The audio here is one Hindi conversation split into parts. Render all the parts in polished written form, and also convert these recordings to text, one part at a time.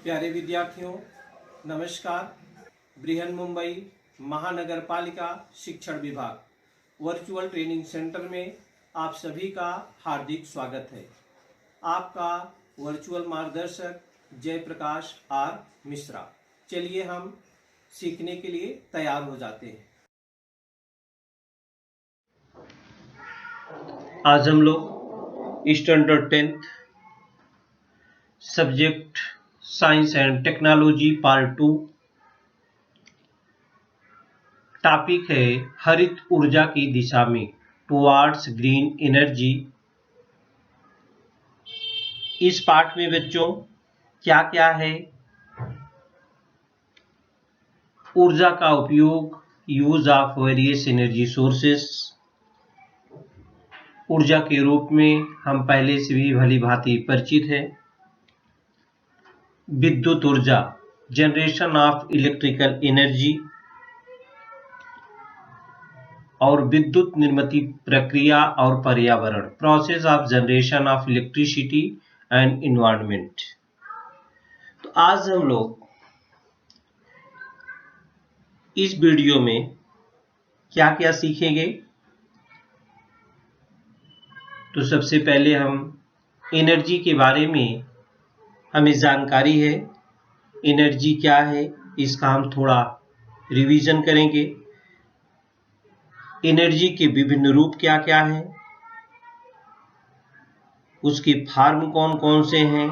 प्यारे विद्यार्थियों, नमस्कार। बृहन मुंबई महानगर पालिका शिक्षण विभाग वर्चुअल ट्रेनिंग सेंटर में आप सभी का हार्दिक स्वागत है। आपका वर्चुअल मार्गदर्शक जयप्रकाश आर मिश्रा। चलिए हम सीखने के लिए तैयार हो जाते हैं। आज हम लोग standard 10th subject science and technology part 2 topic है हरित ऊर्जा की दिशा में टुवार्ड्स ग्रीन एनर्जी। इस पाठ में बच्चों क्या क्या है? ऊर्जा का उपयोग, use of various energy sources. ऊर्जा के रूप में हम पहले से भी भली भांति परिचित है। विद्युत ऊर्जा, जनरेशन ऑफ इलेक्ट्रिकल एनर्जी, और विद्युत निर्मित प्रक्रिया और पर्यावरण, process of generation of electricity and environment. तो आज हम लोग इस वीडियो में क्या क्या सीखेंगे? तो सबसे पहले हम एनर्जी के बारे में हमें जानकारी है। एनर्जी क्या है इसका हम थोड़ा रिवीजन करेंगे। एनर्जी के विभिन्न रूप क्या क्या हैं, उसके फॉर्म कौन कौन से हैं,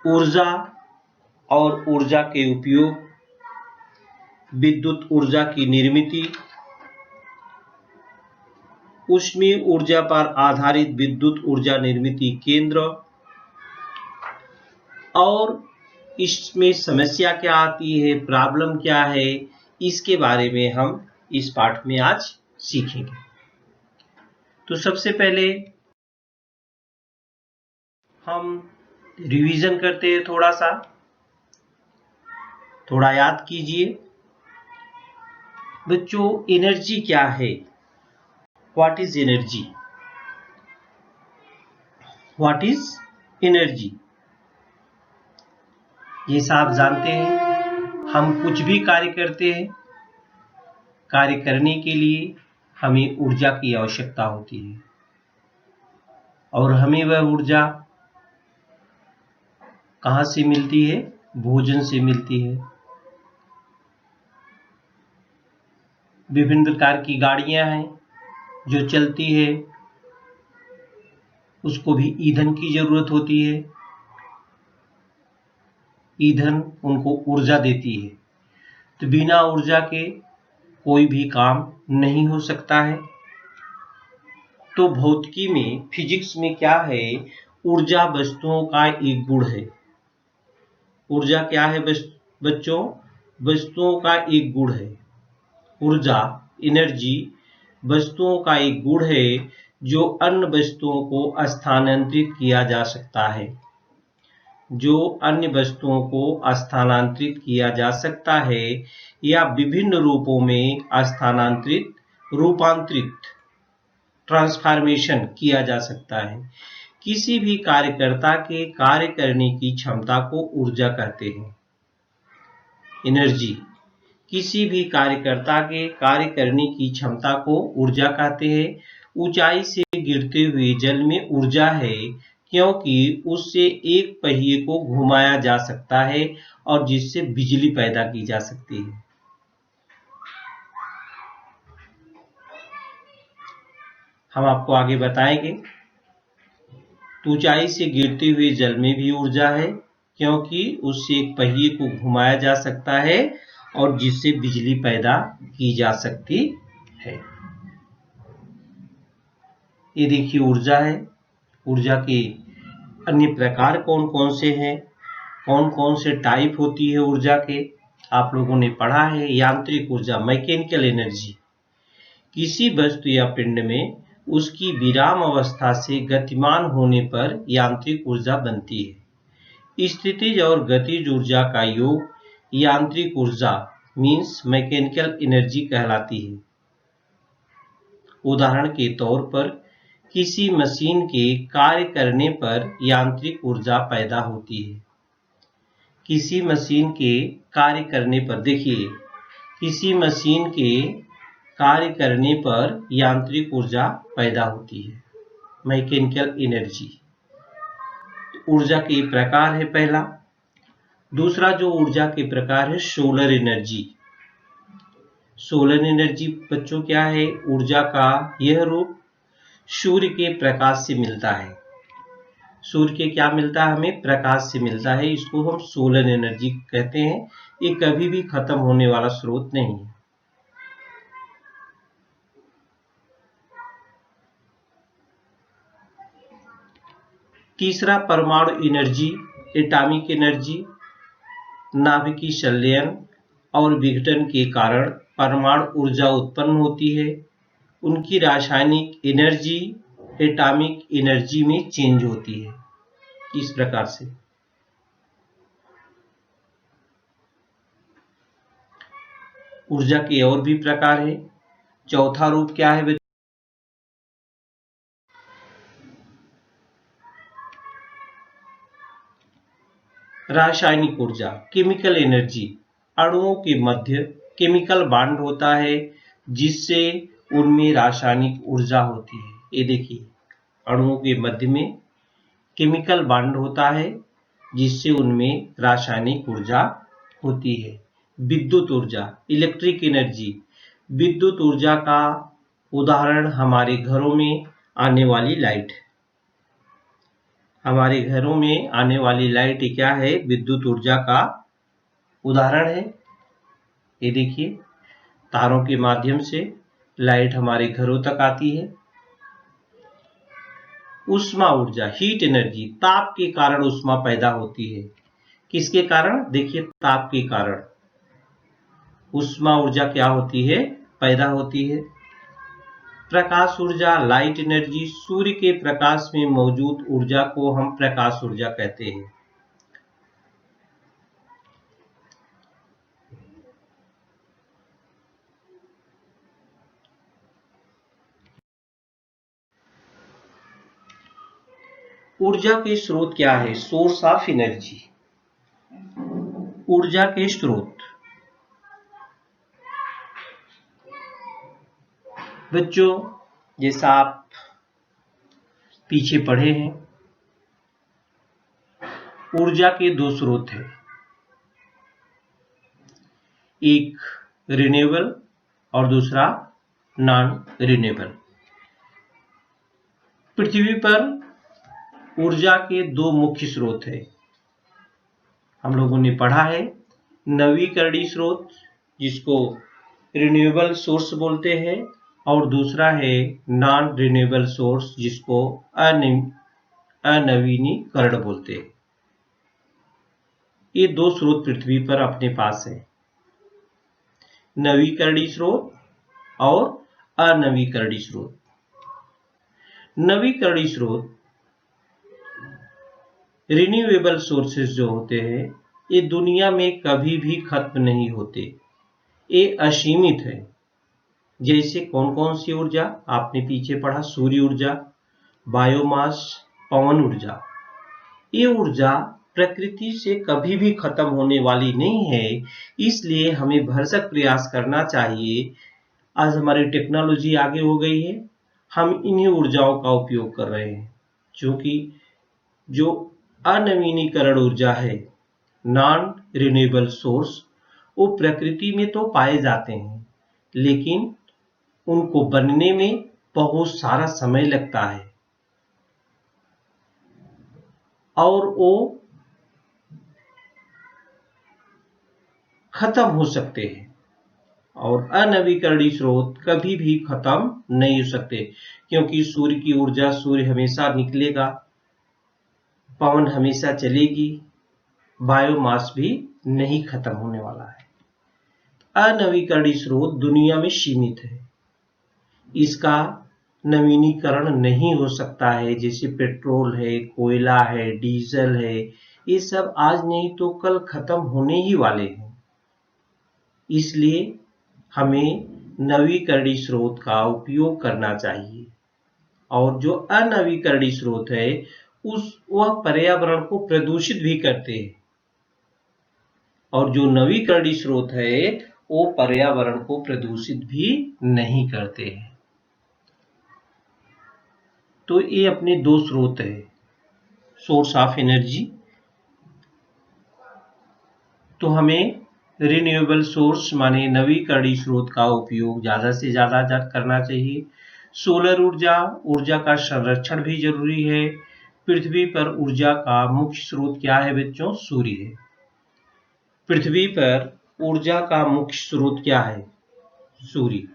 ऊर्जा और ऊर्जा के उपयोग, विद्युत ऊर्जा की निर्मिति, ऊष्मीय ऊर्जा पर आधारित विद्युत ऊर्जा निर्मिति केंद्र, और इसमें समस्या क्या आती है, प्रॉब्लम क्या है, इसके बारे में हम इस पाठ में आज सीखेंगे। तो सबसे पहले हम रिवीजन करते हैं, थोड़ा याद कीजिए। बच्चों, एनर्जी क्या है? What is energy? What is energy? ये सब जानते हैं। हम कुछ भी कार्य करते हैं, कार्य करने के लिए हमें ऊर्जा की आवश्यकता होती है, और हमें वह ऊर्जा कहाँ से मिलती है? भोजन से मिलती है। विभिन्न प्रकार की गाड़ियां हैं जो चलती है, उसको भी ईंधन की जरूरत होती है। ईंधन उनको ऊर्जा देती है। तो बिना ऊर्जा के कोई भी काम नहीं हो सकता है। तो भौतिकी में, फिजिक्स में क्या है? ऊर्जा वस्तुओं का एक गुण है। ऊर्जा क्या है बच्चों? वस्तुओं का एक गुण है। ऊर्जा, एनर्जी, वस्तुओं का एक गुण है जो अन्य वस्तुओं को स्थानांतरित किया जा सकता है। जो अन्य वस्तुओं को स्थानांतरित किया जा सकता है या विभिन्न रूपों में रूपांतरित ट्रांसफॉर्मेशन किया जा सकता है। किसी भी कार्यकर्ता के कार्य करने की क्षमता को ऊर्जा कहते हैं। एनर्जी, किसी भी कार्यकर्ता के कार्य करने की क्षमता को ऊर्जा कहते हैं। ऊंचाई से गिरते हुए जल में ऊर्जा है, क्योंकि उससे एक पहिए को घुमाया जा सकता है और जिससे बिजली पैदा की जा सकती है। हम आपको आगे बताएंगे। ऊंचाई से गिरते हुए जल में भी ऊर्जा है, क्योंकि उससे एक पहिए को घुमाया जा सकता है और जिससे बिजली पैदा की जा सकती है। ये देखिए ऊर्जा है। ऊर्जा के अन्य प्रकार कौन कौन से हैं, कौन कौन से टाइप होती है ऊर्जा के, आप लोगों ने पढ़ा है। यांत्रिक ऊर्जा, मैकेनिकल एनर्जी, किसी वस्तु या पिंड में उसकी विराम अवस्था से गतिमान होने पर यांत्रिक ऊर्जा बनती है। स्थितिज और गतिज ऊर्जा का योग यांत्रिक ऊर्जा मीन्स मैकेनिकल एनर्जी कहलाती है। उदाहरण के तौर पर किसी मशीन के कार्य करने पर यांत्रिक ऊर्जा पैदा होती है। किसी मशीन के कार्य करने पर, देखिए किसी मशीन के कार्य करने पर यांत्रिक ऊर्जा पैदा होती है, मैकेनिकल एनर्जी। ऊर्जा के प्रकार है पहला। दूसरा जो ऊर्जा के प्रकार है सोलर एनर्जी। सोलर एनर्जी बच्चों क्या है? ऊर्जा का यह रूप सूर्य के प्रकाश से मिलता है। सूर्य के क्या मिलता है? हमें प्रकाश से मिलता है। इसको हम सोलर एनर्जी कहते हैं। ये कभी भी खत्म होने वाला स्रोत नहीं है। तीसरा परमाणु एनर्जी, एटॉमिक एनर्जी। नाभिकीय संलयन और विघटन के कारण परमाणु ऊर्जा उत्पन्न होती है। उनकी रासायनिक एनर्जी एटॉमिक एनर्जी में चेंज होती है, इस प्रकार से। ऊर्जा के और भी प्रकार है। चौथा रूप क्या है? रासायनिक ऊर्जा, केमिकल एनर्जी। अणुओं के मध्य केमिकल बॉन्ड होता है जिससे उनमें रासायनिक ऊर्जा होती है। ये देखिए, अणुओं के मध्य में केमिकल बॉन्ड होता है जिससे उनमें रासायनिक ऊर्जा होती है। विद्युत ऊर्जा, इलेक्ट्रिक एनर्जी। विद्युत ऊर्जा का उदाहरण हमारे घरों में आने वाली लाइट। हमारे घरों में आने वाली लाइट क्या है? विद्युत ऊर्जा का उदाहरण है। ये देखिए, तारों के माध्यम से लाइट हमारे घरों तक आती है। ऊष्मा ऊर्जा, हीट एनर्जी। ताप के कारण ऊष्मा पैदा होती है। किसके कारण? देखिए, ताप के कारण ऊष्मा ऊर्जा क्या होती है? पैदा होती है। प्रकाश ऊर्जा, लाइट एनर्जी। सूर्य के प्रकाश में मौजूद ऊर्जा को हम प्रकाश ऊर्जा कहते हैं। ऊर्जा के स्रोत क्या है? Source of energy. ऊर्जा के स्रोत बच्चों, जैसा आप पीछे पढ़े हैं, ऊर्जा के दो स्रोत हैं, एक रिन्यूएबल और दूसरा नॉन रिन्यूएबल। पृथ्वी पर ऊर्जा के दो मुख्य स्रोत हैं। हम लोगों ने पढ़ा है नवीकरणीय स्रोत, जिसको रिन्यूएबल सोर्स बोलते हैं, और दूसरा है नॉन रिन्यूएबल सोर्स, जिसको अनवीनीकरण बोलते हैं। ये दो स्रोत पृथ्वी पर अपने पास है, नवीकरणीय स्रोत और अनवीकरणीय स्रोत। नवीकरणीय स्रोत, रिन्यूएबल सोर्सेज जो होते हैं, ये दुनिया में कभी भी खत्म नहीं होते। ये असीमित है। जैसे कौन कौन सी ऊर्जा आपने पीछे पढ़ा? सूर्य ऊर्जा, बायोमास, पवन ऊर्जा। ये ऊर्जा प्रकृति से कभी भी खत्म होने वाली नहीं है, इसलिए हमें भरसक प्रयास करना चाहिए। आज हमारी टेक्नोलॉजी आगे हो गई है, हम इन्हीं ऊर्जाओं का उपयोग कर रहे हैं, क्योंकि जो अनवीनीकरण ऊर्जा है, नॉन रिन्यूएबल सोर्स, वो प्रकृति में तो पाए जाते हैं, लेकिन उनको बनने में बहुत सारा समय लगता है और वो खत्म हो सकते हैं। और अनवीकरणीय स्रोत कभी भी खत्म नहीं हो सकते, क्योंकि सूर्य की ऊर्जा, सूर्य हमेशा निकलेगा, पवन हमेशा चलेगी, बायोमास भी नहीं खत्म होने वाला है। अनवीकरणीय स्रोत दुनिया में सीमित है, इसका नवीनीकरण नहीं हो सकता है। जैसे पेट्रोल है, कोयला है, डीजल है, ये सब आज नहीं तो कल खत्म होने ही वाले हैं। इसलिए हमें नवीकरणीय स्रोत का उपयोग करना चाहिए। और जो अनवीकरणीय स्रोत है, वह पर्यावरण को प्रदूषित भी करते हैं। और जो नवीकरणीय स्रोत है वो पर्यावरण को प्रदूषित भी नहीं करते हैं। तो ये अपने दो स्रोत है, सोर्स ऑफ एनर्जी। तो हमें रिन्यूएबल सोर्स माने नवीकरणीय स्रोत का उपयोग ज्यादा से ज्यादा करना चाहिए। सोलर ऊर्जा का संरक्षण भी जरूरी है। पृथ्वी पर ऊर्जा का मुख्य स्रोत क्या है बच्चों? सूर्य है। पृथ्वी पर ऊर्जा का मुख्य स्रोत क्या है? सूर्य।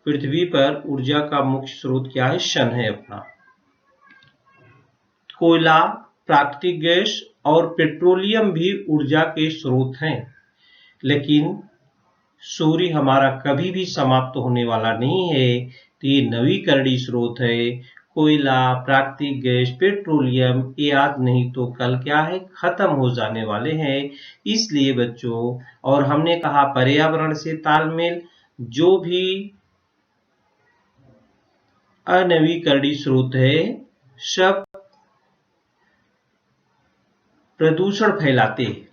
पृथ्वी पर ऊर्जा का मुख्य स्रोत क्या है? सन है अपना। कोयला, प्राकृतिक गैस और पेट्रोलियम भी ऊर्जा के स्रोत हैं, लेकिन सूर्य हमारा कभी भी समाप्त होने वाला नहीं है। तो ये नवीकरणीय स्रोत है। कोयला, प्राकृतिक गैस, पेट्रोलियम ये आज नहीं तो कल क्या है? खत्म हो जाने वाले हैं। इसलिए बच्चों, और हमने कहा पर्यावरण से तालमेल, जो भी अनवीकरणीय स्रोत है सब प्रदूषण फैलाते हैं,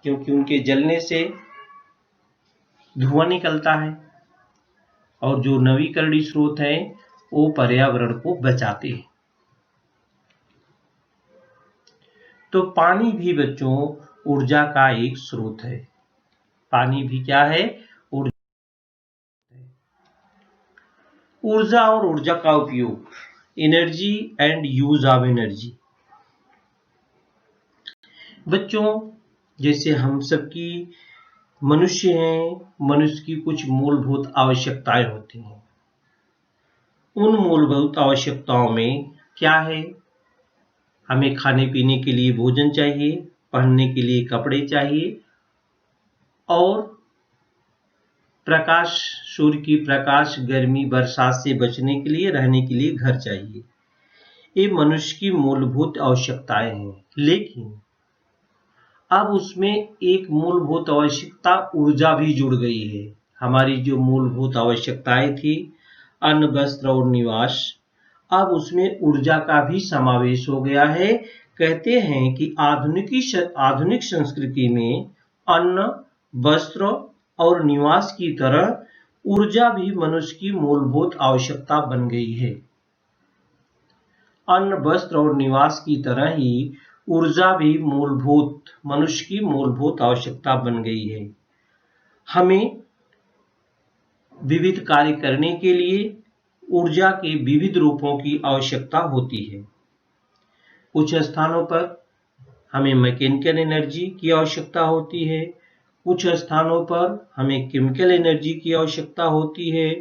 क्योंकि उनके जलने से धुआं निकलता है, और जो नवीकरणीय स्रोत है वो पर्यावरण को बचाते हैं। तो पानी भी बच्चों ऊर्जा का एक स्रोत है। पानी भी क्या है? ऊर्जा और ऊर्जा का उपयोग, energy and use of energy. बच्चों, जैसे हम सबकी मनुष्य हैं, मनुष्य की कुछ मूलभूत आवश्यकताएं होती हैं। उन मूलभूत आवश्यकताओं में क्या है? हमें खाने पीने के लिए भोजन चाहिए, पहनने के लिए कपड़े चाहिए, और प्रकाश, सूर्य की प्रकाश, गर्मी, बरसात से बचने के लिए रहने के लिए घर चाहिए। ये मनुष्य की मूलभूत आवश्यकताएं हैं। लेकिन अब उसमें एक मूलभूत आवश्यकता ऊर्जा भी जुड़ गई है। हमारी जो मूलभूत आवश्यकताएं थी, अन्न, वस्त्र और निवास, अब उसमें ऊर्जा का भी समावेश हो गया है। कहते हैं कि आधुनिक संस्कृति में अन्न, वस्त्र और निवास की तरह ऊर्जा भी मनुष्य की मूलभूत आवश्यकता बन गई है। अन्न, वस्त्र और निवास की तरह ही ऊर्जा भी मनुष्य की मूलभूत आवश्यकता बन गई है। हमें विविध कार्य करने के लिए ऊर्जा के विविध रूपों की आवश्यकता होती है। कुछ स्थानों पर हमें मैकेनिकल एनर्जी की आवश्यकता होती है, कुछ स्थानों पर हमें केमिकल एनर्जी की आवश्यकता होती है,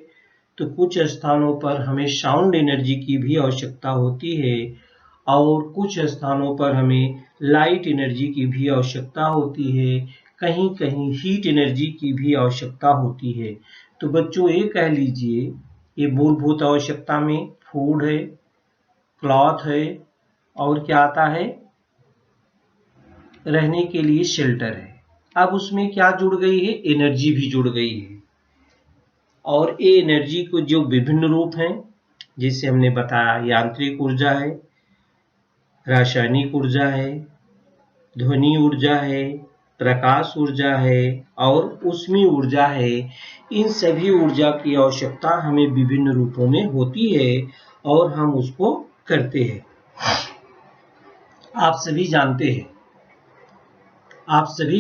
तो कुछ स्थानों पर हमें साउंड एनर्जी की भी आवश्यकता होती है, और कुछ स्थानों पर हमें लाइट एनर्जी की भी आवश्यकता होती है, कहीं कहीं हीट एनर्जी की भी आवश्यकता होती है। तो बच्चों, ये कह लीजिए, ये मूलभूत आवश्यकता में फूड है, क्लॉथ है, और क्या आता है? रहने के लिए शेल्टर है। अब उसमें क्या जुड़ गई है? एनर्जी भी जुड़ गई है। और ये एनर्जी को जो विभिन्न रूप हैं, जैसे हमने बताया, यांत्रिक ऊर्जा है, रासायनिक ऊर्जा है, ध्वनि ऊर्जा है, प्रकाश ऊर्जा है, और ऊष्मीय ऊर्जा है। इन सभी ऊर्जा की आवश्यकता हमें विभिन्न रूपों में होती है, और हम उसको करते हैं। आप सभी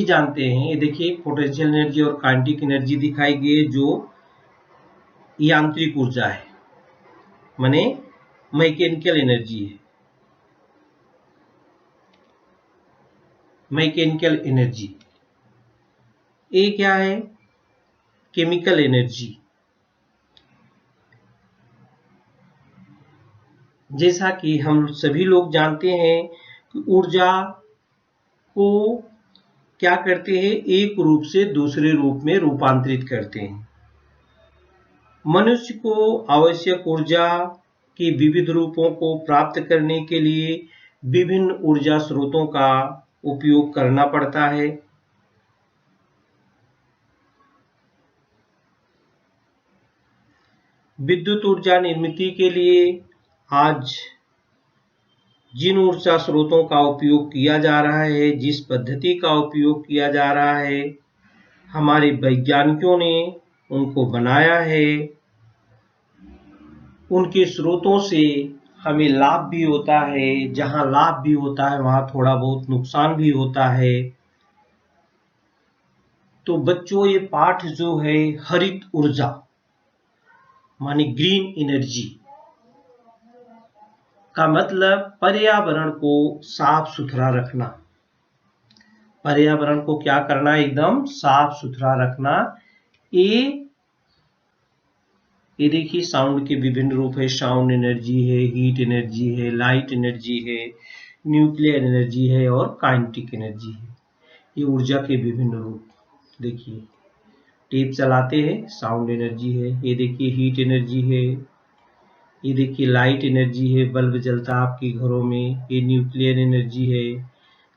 जानते हैं, ये देखिए, पोटेंशियल एनर्जी और काइनेटिक एनर्जी दिखाई गई है, जो यांत्रिक ऊर्जा है, माने मैकेनिकल एनर्जी है। मैकेनिकल एनर्जी, ये क्या है? Chemical energy. जैसा कि हम सभी लोग जानते हैं कि ऊर्जा को क्या करते हैं? एक रूप से दूसरे रूप में रूपांतरित करते हैं। मनुष्य को आवश्यक ऊर्जा की विविध रूपों को प्राप्त करने के लिए विभिन्न ऊर्जा स्रोतों का उपयोग करना पड़ता है। विद्युत ऊर्जा निर्मित के लिए आज जिन ऊर्जा स्रोतों का उपयोग किया जा रहा है, जिस पद्धति का उपयोग किया जा रहा है, हमारे वैज्ञानिकों ने उनको बनाया है, उनके स्रोतों से हमें लाभ भी होता है। जहां लाभ भी होता है वहां थोड़ा बहुत नुकसान भी होता है। तो बच्चों, ये पाठ जो है हरित ऊर्जा माने ग्रीन एनर्जी का मतलब पर्यावरण को साफ सुथरा रखना। पर्यावरण को क्या करना, एकदम साफ सुथरा रखना। ये देखिए साउंड के विभिन्न रूप है। साउंड एनर्जी है, हीट एनर्जी है, लाइट एनर्जी है, न्यूक्लियर एनर्जी है और काइनेटिक एनर्जी है। ये ऊर्जा के विभिन्न रूप देखिए। टेप चलाते हैं, साउंड एनर्जी है। ये देखिए हीट एनर्जी है। ये देखिए लाइट एनर्जी है, बल्ब जलता है आपके घरों में। ये न्यूक्लियर एनर्जी है।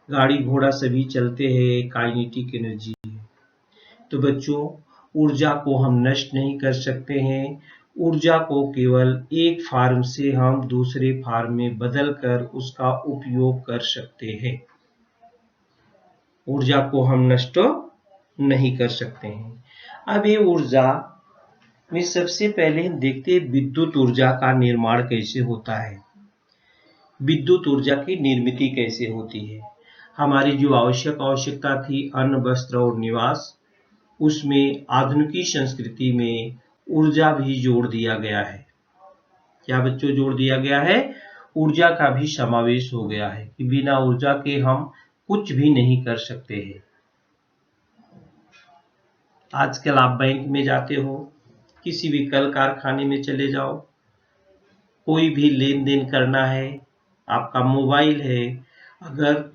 गाड़ी घोड़ा सभी चलते हैं, काइनेटिक एनर्जी है। तो बच्चों, ऊर्जा को हम नष्ट नहीं कर सकते हैं। ऊर्जा को केवल एक फार्म से हम दूसरे फार्म में बदलकर उसका उपयोग कर सकते हैं। ऊर्जा को हम नष्ट नहीं कर सकते हैं। अब ये ऊर्जा में सबसे पहले हम देखते हैं विद्युत ऊर्जा का निर्माण कैसे होता है। विद्युत ऊर्जा की निर्मिति कैसे होती है। हमारी जो आवश्यकता थी अन्न, वस्त्र और निवास, उसमें आधुनिकी संस्कृति में ऊर्जा भी जोड़ दिया गया है। क्या बच्चों जोड़ दिया गया है? ऊर्जा का भी समावेश हो गया है कि बिना ऊर्जा के हम कुछ भी नहीं कर सकते हैं। आजकल आप बैंक में जाते हो, किसी भी कल कारखाने में चले जाओ, कोई भी लेन देन करना है, आपका मोबाइल है, अगर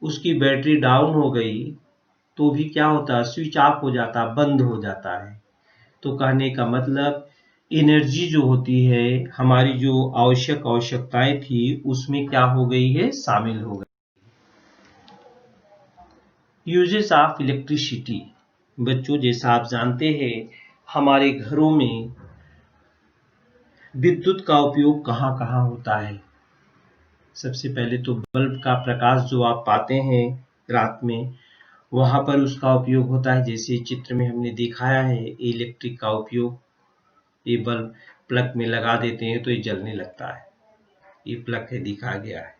उसकी बैटरी डाउन हो गई तो भी क्या होता है, स्विच ऑफ हो जाता, बंद हो जाता है। तो कहने का मतलब एनर्जी जो होती है, हमारी जो आवश्यकताएं थी उसमें क्या हो गई है, शामिल हो गई। Uses of electricity. बच्चों, जैसा आप जानते हैं हमारे घरों में विद्युत का उपयोग कहाँ कहाँ होता है। सबसे पहले तो बल्ब का प्रकाश जो आप पाते हैं रात में, वहां पर उसका उपयोग होता है। जैसे चित्र में हमने दिखाया है, इलेक्ट्रिक का उपयोग। ये बल्ब प्लग में लगा देते हैं तो ये जलने लगता है। ये प्लग है, दिखा गया है।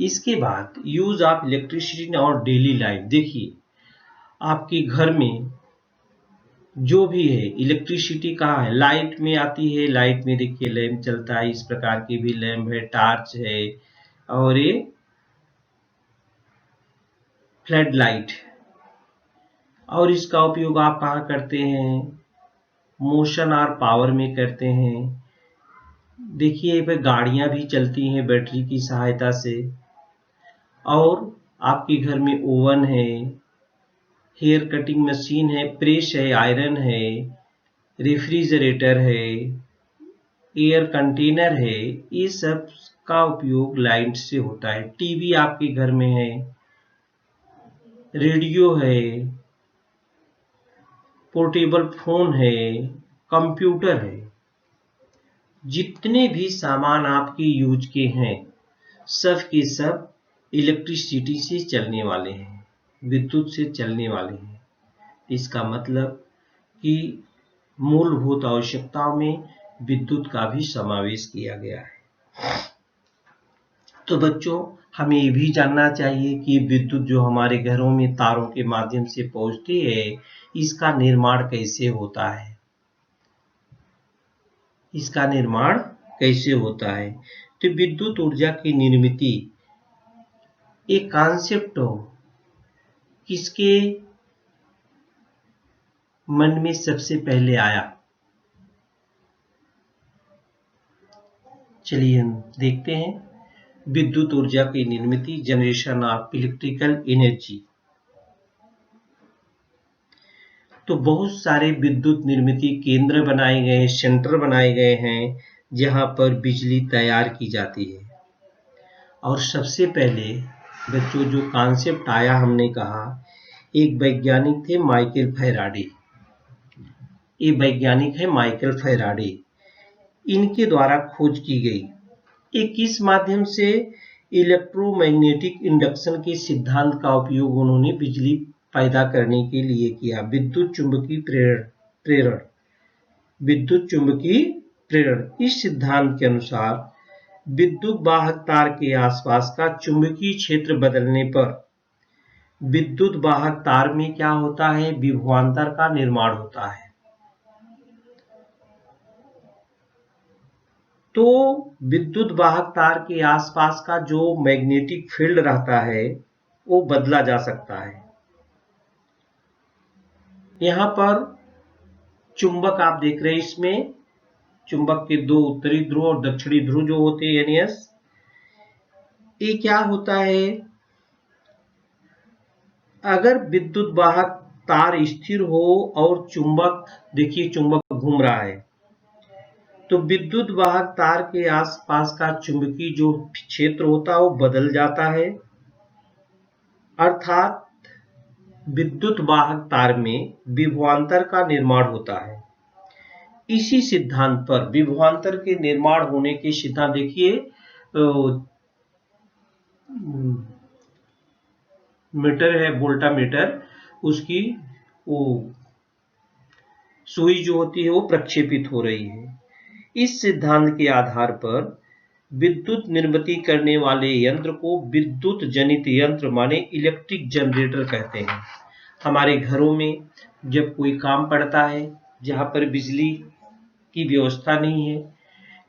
इसके बाद यूज ऑफ इलेक्ट्रिसिटी और डेली लाइफ। देखिए आपके घर में जो भी है इलेक्ट्रिसिटी कहाँ है, लाइट में आती है। लाइट में देखिए लैंप चलता है, इस प्रकार की भी लैंप है, टॉर्च है और ये फ्लड लाइट। और इसका उपयोग आप कहाँ करते हैं, मोशन और पावर में करते हैं। देखिए पे गाड़ियां भी चलती हैं बैटरी की सहायता से। और आपके घर में ओवन है, हेयर कटिंग मशीन है, प्रेस है, आयरन है, रेफ्रिजरेटर है, एयर कंटेनर है। ये सब का उपयोग लाइट से होता है। टीवी आपके घर में है, रेडियो है, पोर्टेबल फोन है, कंप्यूटर है। जितने भी सामान आपके यूज के हैं सब के सब इलेक्ट्रिसिटी से चलने वाले हैं, विद्युत से चलने वाले हैं। इसका मतलब कि मूलभूत आवश्यकताओं में विद्युत का भी समावेश किया गया है। तो बच्चों, हमें ये भी जानना चाहिए कि विद्युत जो हमारे घरों में तारों के माध्यम से पहुंचती है, इसका निर्माण कैसे होता है। इसका निर्माण कैसे होता है। तो विद्युत ऊर्जा की निर्मित एक कॉन्सेप्ट हो, किसके मन में सबसे पहले आया। चलिए हम देखते हैं। विद्युत ऊर्जा की निर्मित, जनरेशन ऑफ इलेक्ट्रिकल एनर्जी। तो बहुत सारे विद्युत निर्मित केंद्र बनाए गए हैं, सेंटर बनाए गए हैं, जहां पर बिजली तैयार की जाती है। और सबसे पहले बच्चों जो कॉन्सेप्ट आया, हमने कहा एक वैज्ञानिक थे माइकल फैराडे। ये वैज्ञानिक है माइकल फैराडे। इनके द्वारा खोज की गई ये किस माध्यम से इलेक्ट्रोमैग्नेटिक इंडक्शन के सिद्धांत का उपयोग उन्होंने बिजली पैदा करने के लिए किया? विद्युत चुंबकीय प्रेरण। विद्युत चुंबकीय प्रेरण इस सिद्धांत के अनुसार विद्युत वाहक तार के आसपास का चुंबकीय क्षेत्र बदलने पर विद्युत वाहक तार में क्या होता है? विभवांतर का निर्माण होता है। तो विद्युत वाहक तार के आसपास का जो मैग्नेटिक फील्ड रहता है वो बदला जा सकता है। यहां पर चुंबक आप देख रहे हैं, इसमें चुंबक के दो उत्तरी ध्रुव और दक्षिणी ध्रुव जो होते हैं NS, ये क्या होता है? अगर विद्युत वाहक तार स्थिर हो और चुंबक, देखिए चुंबक घूम रहा है, तो विद्युत वाहक तार के आसपास का चुंबकीय जो क्षेत्र होता है वो बदल जाता है, अर्थात विद्युत वाहक तार में विभवांतर का निर्माण होता है। इसी सिद्धांत पर विभवांतर के निर्माण होने के सिद्धांत देखिए, मीटर है वोल्टामीटर, उसकी वो सुई जो होती है वो प्रक्षेपित हो रही है। इस सिद्धांत के आधार पर विद्युत निर्मित करने वाले यंत्र को विद्युत जनित यंत्र माने इलेक्ट्रिक जनरेटर कहते हैं। हमारे घरों में जब कोई काम पड़ता है जहां पर बिजली की व्यवस्था नहीं है,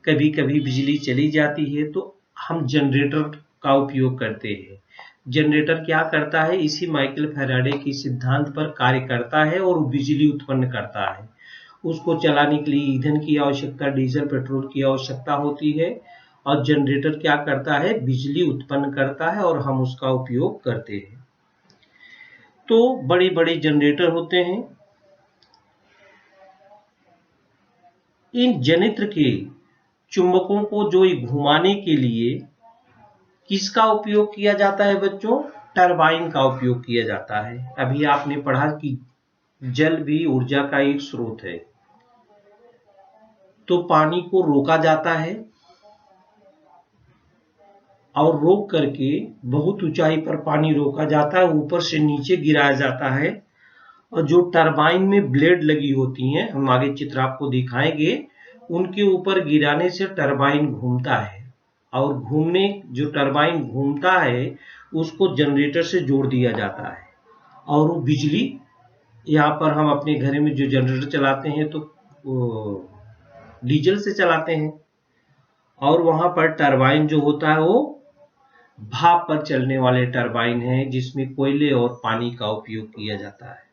कभी कभी बिजली चली जाती है, तो हम जनरेटर का उपयोग करते हैं। जनरेटर क्या करता है? इसी माइकल फैराडे के सिद्धांत पर कार्य करता है और बिजली उत्पन्न करता है। उसको चलाने के लिए ईंधन की आवश्यकता, डीजल पेट्रोल की आवश्यकता होती है, और जनरेटर क्या करता है? बिजली उत्पन्न करता है और हम उसका उपयोग करते हैं। तो बड़े बड़े जनरेटर होते हैं। इन जनित्र के चुंबकों को जो घुमाने के लिए किसका उपयोग किया जाता है बच्चों? टरबाइन का उपयोग किया जाता है। अभी आपने पढ़ा कि जल भी ऊर्जा का एक स्रोत है। तो पानी को रोका जाता है और रोक करके बहुत ऊंचाई पर पानी रोका जाता है, ऊपर से नीचे गिराया जाता है, और जो टरबाइन में ब्लेड लगी होती हैं, हम आगे चित्र आपको दिखाएंगे, उनके ऊपर गिराने से टरबाइन घूमता है, और घूमने जो टरबाइन घूमता है उसको जनरेटर से जोड़ दिया जाता है, और वो बिजली, यहाँ पर हम अपने घर में जो जनरेटर चलाते हैं तो डीजल से चलाते हैं, और वहां पर टरबाइन जो होता है वो भाप पर चलने वाले टरबाइन है, जिसमें कोयले और पानी का उपयोग किया जाता है।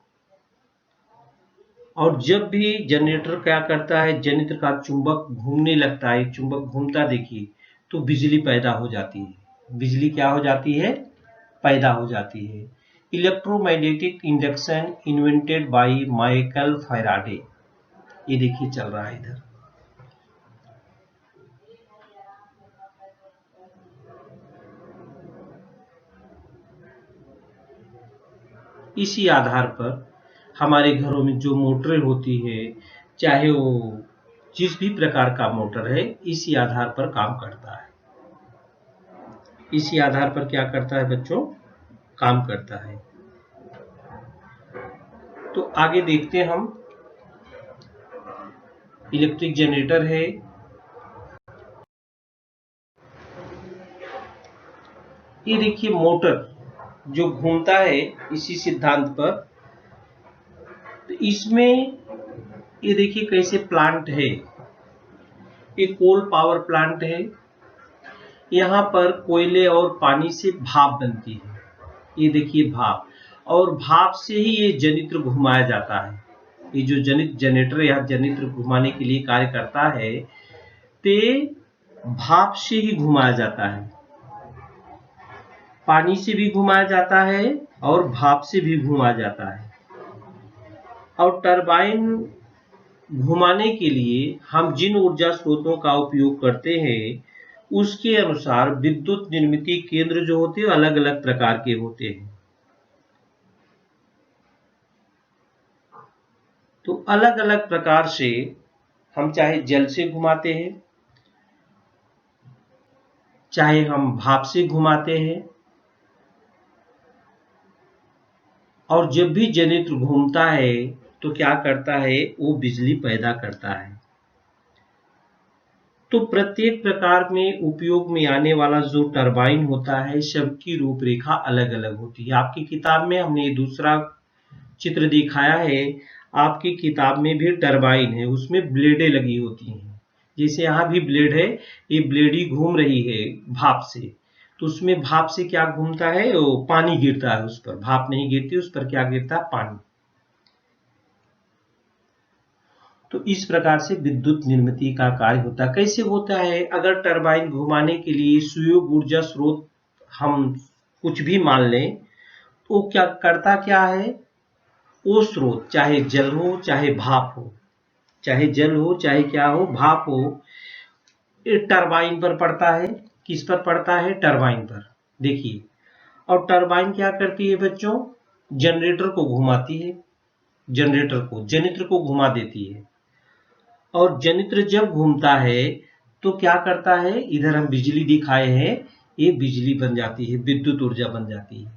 और जब भी जनरेटर क्या करता है, जनित्र का चुंबक घूमने लगता है, चुंबक घूमता देखिए, तो बिजली पैदा हो जाती है। बिजली क्या हो जाती है? पैदा हो जाती है। Electromagnetic induction invented by Michael Faraday, ये देखिए चल रहा है इधर। इसी आधार पर हमारे घरों में जो मोटरें होती है, चाहे वो जिस भी प्रकार का मोटर है, इसी आधार पर काम करता है। इसी आधार पर क्या करता है बच्चों? काम करता है। तो आगे देखते हैं हम। इलेक्ट्रिक जनरेटर है, ये देखिए मोटर जो घूमता है इसी सिद्धांत पर। तो इसमें ये देखिए कैसे प्लांट है, ये कोल पावर प्लांट है। यहाँ पर कोयले और पानी से भाप बनती है, ये देखिए भाप, और भाप से ही ये जनित्र घुमाया जाता है। ये जो जनरेटर यहाँ जनित्र घुमाने के लिए कार्य करता है, ते भाप से ही घुमाया जाता है। पानी से भी घुमाया जाता है और भाप से भी घुमाया जाता है। और टरबाइन घुमाने के लिए हम जिन ऊर्जा स्रोतों का उपयोग करते हैं, उसके अनुसार विद्युत निर्मित केंद्र जो होते हैं अलग अलग प्रकार के होते हैं। तो अलग अलग प्रकार से हम चाहे जल से घुमाते हैं, चाहे हम भाप से घुमाते हैं, और जब भी जनित्र घूमता है तो क्या करता है, वो बिजली पैदा करता है। तो प्रत्येक प्रकार में उपयोग में आने वाला जो टरबाइन होता है, सबकी रूपरेखा अलग अलग होती है। आपकी किताब में हमने दूसरा चित्र दिखाया है, आपकी किताब में भी टरबाइन है, उसमें ब्लेडें लगी होती हैं। जैसे यहाँ भी ब्लेड है, ये ब्लेड ही घूम रही है भाप से, तो उसमें भाप से क्या घूमता है, वो पानी गिरता है उस पर, भाप नहीं गिरती उस पर, क्या गिरता है, पानी। तो इस प्रकार से विद्युत निर्मिति का कार्य होता है। कैसे होता है, अगर टरबाइन घुमाने के लिए सुयोग ऊर्जा स्रोत हम कुछ भी मान लें, तो क्या करता क्या है, वो स्रोत चाहे जल हो चाहे भाप हो, चाहे जल हो चाहे क्या हो, भाप हो, ये टरबाइन पर पड़ता है। किस पर पड़ता है, टरबाइन पर। देखिए, और टरबाइन क्या करती है बच्चों, जनरेटर को घुमाती है, जनित्र को घुमा देती है। और जनित्र जब घूमता है तो क्या करता है, इधर हम बिजली दिखाए हैं, ये बिजली बन जाती है, विद्युत ऊर्जा बन जाती है।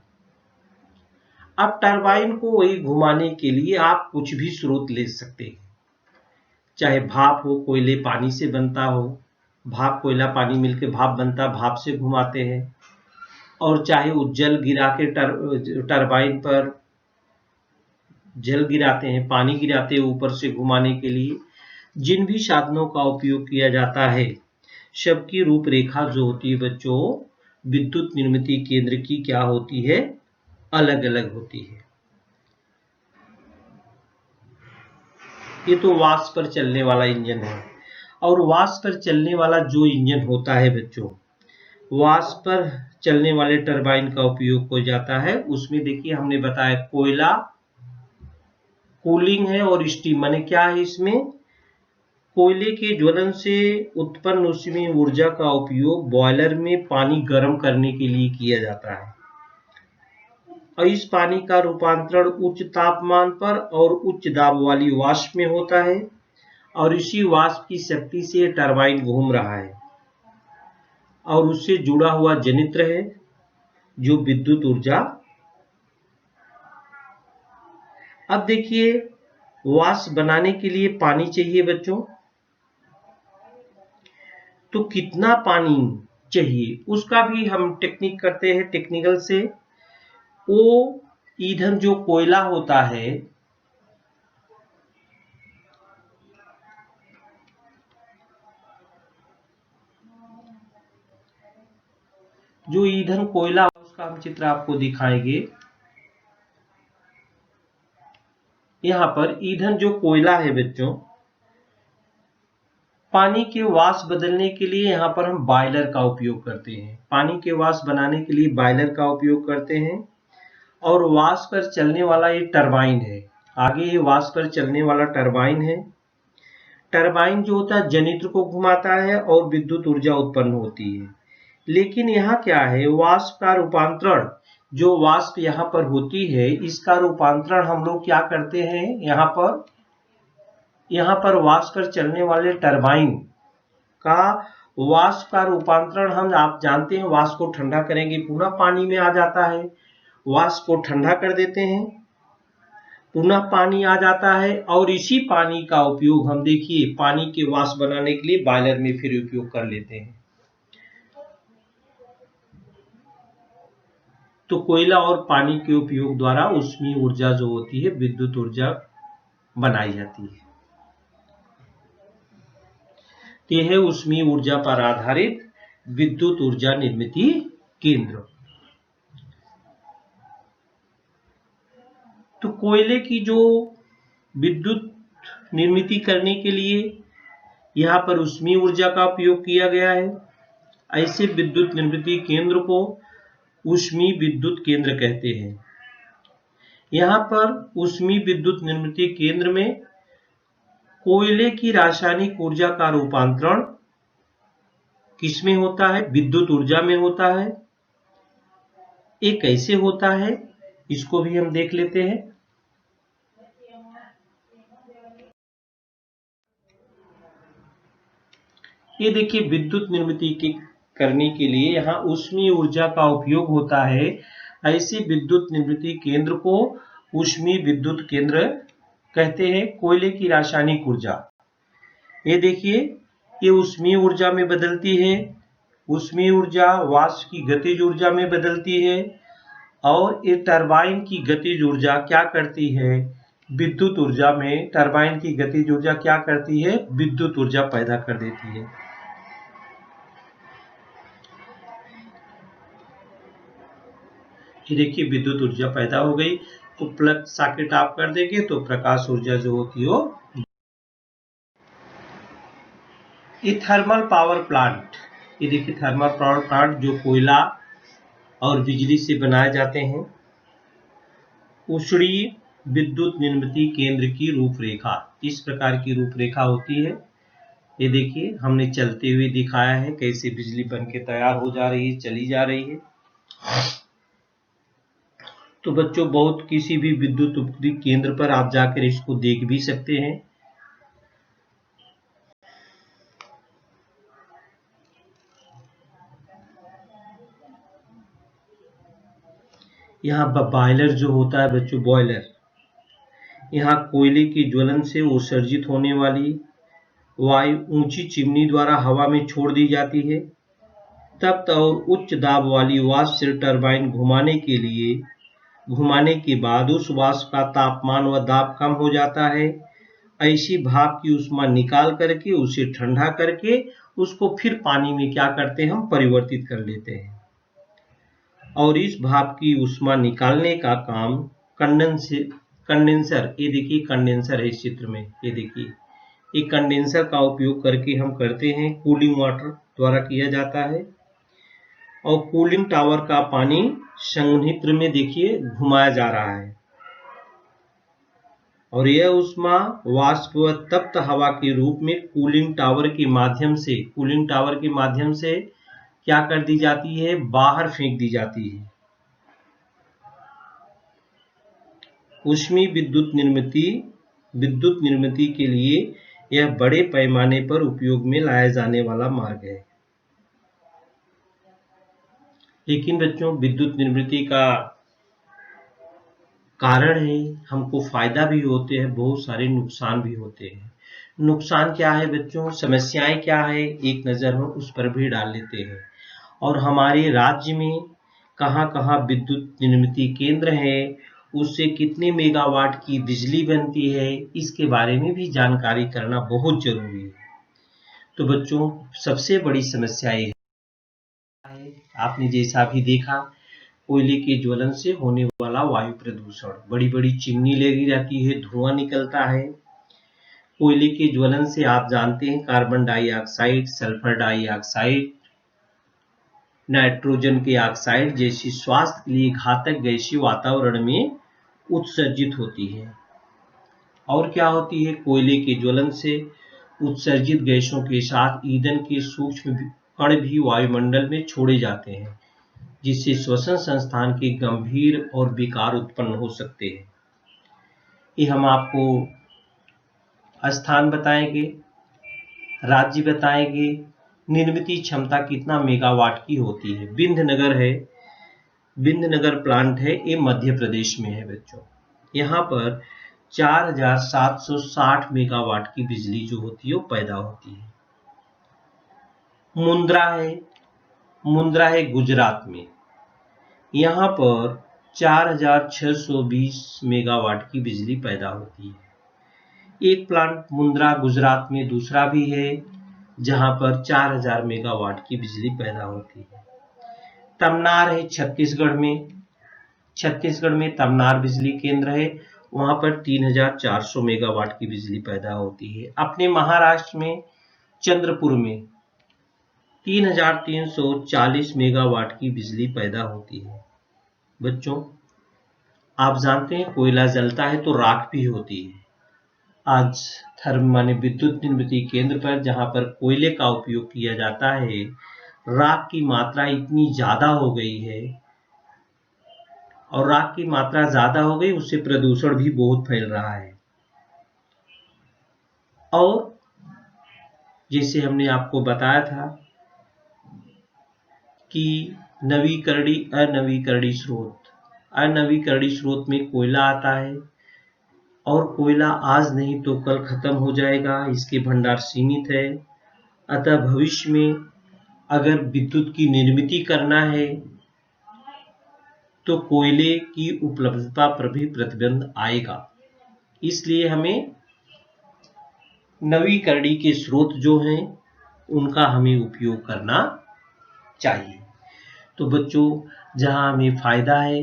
अब टरबाइन को वही घुमाने के लिए आप कुछ भी स्रोत ले सकते हैं, चाहे भाप हो, कोयले पानी से बनता हो, भाप कोयला पानी मिलकर भाप बनता, भाप से घुमाते हैं। और चाहे वो जल गिरा के टरबाइन पर जल गिराते हैं, पानी गिराते हैं ऊपर से घुमाने के लिए। जिन भी साधनों का उपयोग किया जाता है, सबकी रूपरेखा जो होती है बच्चों, विद्युत निर्मिती केंद्र की क्या होती है, अलग अलग होती है। ये तो वाष्प पर चलने वाला इंजन है। और वाष्प पर चलने वाला जो इंजन होता है बच्चों, वाष्प पर चलने वाले टरबाइन का उपयोग हो जाता है। उसमें देखिए हमने बताया कोयला कूलिंग है और स्टीम, माने क्या है इसमें, कोयले के ज्वलन से उत्पन्न ऊष्मीय ऊर्जा का उपयोग बॉयलर में पानी गर्म करने के लिए किया जाता है, और इस पानी का रूपांतरण उच्च तापमान पर और उच्च दाब वाली वाष्प में होता है, और इसी वाष्प की शक्ति से टरबाइन घूम रहा है, और उससे जुड़ा हुआ जनित्र है जो विद्युत ऊर्जा। अब देखिए, वाष्प बनाने के लिए पानी चाहिए बच्चों, तो कितना पानी चाहिए उसका भी हम टेक्निक करते हैं, टेक्निकल से। वो ईंधन जो कोयला होता है, जो ईंधन कोयला उसका हम चित्र आपको दिखाएंगे। यहाँ पर ईंधन जो कोयला है बच्चों, पानी के वाष्प बदलने के लिए यहाँ पर हम बॉयलर का उपयोग करते हैं, पानी के वाष्प बनाने के लिए बॉयलर का उपयोग करते हैं। और वाष्प पर चलने वाला ये टरबाइन है, आगे ये वाष्प पर चलने वाला टरबाइन है। टरबाइन जो होता है जनित्र को घुमाता है और विद्युत ऊर्जा उत्पन्न होती है। लेकिन यहाँ क्या है, वाष्प का रूपांतरण, जो वाष्प यहाँ पर होती है, इसका रूपांतरण हम लोग क्या करते हैं, यहाँ पर वाष्प पर चलने वाले टरबाइन का वाष्प का रूपांतरण हम, आप जानते हैं, वाष्प को ठंडा करेंगे पुनः पानी में आ जाता है, वाष्प को ठंडा कर देते हैं, पुनः पानी आ जाता है, और इसी पानी का उपयोग हम देखिए पानी के वाष्प बनाने के लिए बॉयलर में फिर उपयोग कर लेते हैं। तो कोयला और पानी के उपयोग द्वारा ऊष्मीय ऊर्जा जो होती है, विद्युत ऊर्जा बनाई जाती है। यह है ऊष्मीय ऊर्जा पर आधारित विद्युत ऊर्जा निर्मिती केंद्र। तो कोयले की जो विद्युत निर्मिती करने के लिए यहाँ पर ऊष्मीय ऊर्जा का उपयोग किया गया है, ऐसे विद्युत निर्मिती केंद्र को ऊष्मीय विद्युत केंद्र कहते हैं। यहाँ पर ऊष्मीय विद्युत निर्मिती केंद्र में कोयले की रासायनिक ऊर्जा का रूपांतरण किसमें होता है, विद्युत ऊर्जा में होता है। ये कैसे होता है, इसको भी हम देख लेते हैं। ये देखिए विद्युत निर्मिती की करने के लिए यहाँ ऊष्मीय ऊर्जा का उपयोग होता है। ऐसे विद्युत निर्मित केंद्र को ऊष्मीय विद्युत केंद्र कहते हैं। कोयले की रासायनिक ऊर्जा, ये देखिए, ये ऊष्मीय ऊर्जा में बदलती है। ऊष्मीय ऊर्जा वाष्प की गतिज ऊर्जा में बदलती है, और ये टरबाइन की गतिज ऊर्जा क्या करती है, विद्युत ऊर्जा में टरबाइन की गतिज ऊर्जा क्या करती है, विद्युत ऊर्जा पैदा कर देती है। ये देखिए विद्युत ऊर्जा पैदा हो गई, तो प्लग सॉकेट ऑफ कर देंगे तो प्रकाश ऊर्जा जो होती है वो। ये थर्मल पावर प्लांट, ये देखिए थर्मल पावर प्लांट जो कोयला और बिजली से बनाए जाते हैं। ऊष्मीय विद्युत निर्मित केंद्र की रूपरेखा, इस प्रकार की रूपरेखा होती है। ये देखिए हमने चलते हुए दिखाया है कैसे बिजली बन के तैयार हो जा रही है, चली जा रही है। तो बच्चों बहुत किसी भी विद्युत उपकरण केंद्र पर आप जाकर इसको देख भी सकते हैं। यहाँ बॉयलर जो होता है बच्चों, बॉयलर, यहाँ कोयले के ज्वलन से उत्सर्जित होने वाली वायु ऊंची चिमनी द्वारा हवा में छोड़ दी जाती है। तप्त और उच्च दाब वाली वाष्प से टरबाइन घुमाने के बाद उस वाष्प का तापमान व दाब कम हो जाता है। ऐसी भाप की ऊष्मा निकाल करके उसे ठंडा करके उसको फिर पानी में क्या करते हैं, हम परिवर्तित कर लेते हैं। और इस भाप की ऊष्मा निकालने का काम कंडेंसर, ये देखिए कंडेंसर है इस चित्र में, ये देखिए ये कंडेंसर का उपयोग करके हम करते हैं, कूलिंग वाटर द्वारा किया जाता है। और कूलिंग टावर का पानी संघनित्र में देखिए घुमाया जा रहा है, और यह ऊष्मा वाष्प व तप्त हवा के रूप में कूलिंग टावर के माध्यम से क्या कर दी जाती है, बाहर फेंक दी जाती है। ऊष्मीय विद्युत निर्मित के लिए यह बड़े पैमाने पर उपयोग में लाया जाने वाला मार्ग है। लेकिन बच्चों विद्युत निर्मित का कारण है, हमको फायदा भी होते हैं, बहुत सारे नुकसान भी होते हैं। नुकसान क्या है बच्चों, समस्याएं क्या है, एक नजर हम उस पर भी डाल लेते हैं। और हमारे राज्य में कहाँ कहाँ विद्युत निर्मित केंद्र है, उससे कितने मेगावाट की बिजली बनती है, इसके बारे में भी जानकारी करना बहुत जरूरी है। तो बच्चों सबसे बड़ी समस्या ये है, आपने जैसा भी देखा, कोयले के ज्वलन से होने वाला वायु प्रदूषण, बड़ी बड़ी चिमनी लगी रहती है, धुआं निकलता है। कोयले के ज्वलन से आप जानते हैं carbon dioxide, sulphur dioxide, nitrogen के ऑक्साइड जैसी स्वास्थ्य के लिए घातक गैसें वातावरण में उत्सर्जित होती है। और क्या होती है, कोयले के ज्वलन से उत्सर्जित गैसों के साथ ईंधन के सूक्ष्म कण भी वायुमंडल में छोड़े जाते हैं, जिससे श्वसन संस्थान के गंभीर और विकार उत्पन्न हो सकते हैं। ये हम आपको स्थान बताएंगे, राज्य बताएंगे, निर्मित क्षमता कितना मेगावाट की होती है। विंध्यनगर है, विंध्यनगर प्लांट है, ये मध्य प्रदेश में है बच्चों। यहाँ पर 4760 मेगावाट की बिजली जो होती है वो पैदा होती है। मुंद्रा है गुजरात में, यहाँ पर 4620 मेगावाट की बिजली पैदा होती है। एक प्लांट मुंद्रा गुजरात में दूसरा भी है जहां पर 4000 मेगावाट की बिजली पैदा होती है। तमनार है छत्तीसगढ़ में तमनार बिजली केंद्र है, वहां पर 3400 मेगावाट की बिजली पैदा होती है। अपने महाराष्ट्र में चंद्रपुर में 3340 मेगावाट की बिजली पैदा होती है। बच्चों आप जानते हैं कोयला जलता है तो राख भी होती है। आज माने विद्युत निर्मित केंद्र पर जहां पर कोयले का उपयोग किया जाता है, राख की मात्रा इतनी ज्यादा हो गई है, और राख की मात्रा ज्यादा हो गई उससे प्रदूषण भी बहुत फैल रहा है। और जैसे हमने आपको बताया था कि अनवीकरणीय स्रोत में कोयला आता है और कोयला आज नहीं तो कल खत्म हो जाएगा, इसके भंडार सीमित है। अतः भविष्य में अगर विद्युत की निर्मित करना है तो कोयले की उपलब्धता पर भी प्रतिबंध आएगा। इसलिए हमें नवीकरणीय के स्रोत जो हैं उनका हमें उपयोग करना चाहिए। तो बच्चों, जहां हमें फायदा है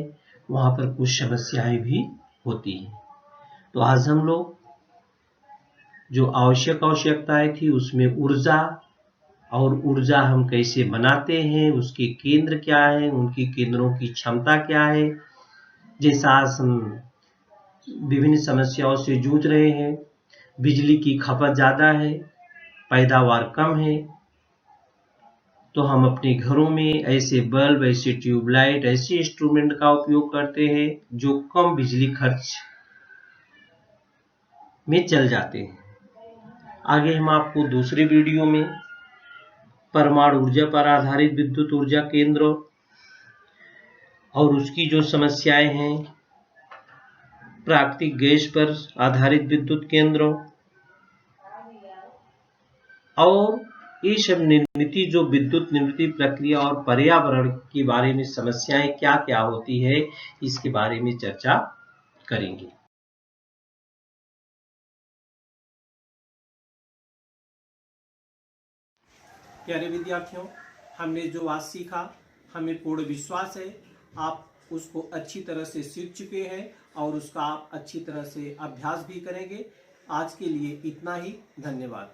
वहां पर कुछ समस्याएं भी होती हैं। तो आज हम लोग जो आवश्यकताएं थी उसमें ऊर्जा और ऊर्जा हम कैसे बनाते हैं, उसके केंद्र क्या है, उनके केंद्रों की क्षमता क्या है, जैसा आज हम विभिन्न समस्याओं से जूझ रहे हैं। बिजली की खपत ज़्यादा है, पैदावार कम है, तो हम अपने घरों में ऐसे बल्ब, ऐसे ट्यूबलाइट, ऐसे इंस्ट्रूमेंट का उपयोग करते हैं जो कम बिजली खर्च में चल जाते हैं। आगे हम आपको दूसरे वीडियो में परमाणु ऊर्जा पर आधारित विद्युत ऊर्जा केंद्र और उसकी जो समस्याएं हैं, प्राकृतिक गैस पर आधारित विद्युत केंद्रों और ये सब जो विद्युत निर्मित प्रक्रिया और पर्यावरण के बारे में समस्याएं क्या क्या होती है, इसके बारे में चर्चा करेंगे। प्यारे विद्यार्थियों, हमने जो आज सीखा, हमें पूर्ण विश्वास है आप उसको अच्छी तरह से सीख चुके हैं और उसका आप अच्छी तरह से अभ्यास भी करेंगे। आज के लिए इतना ही। धन्यवाद।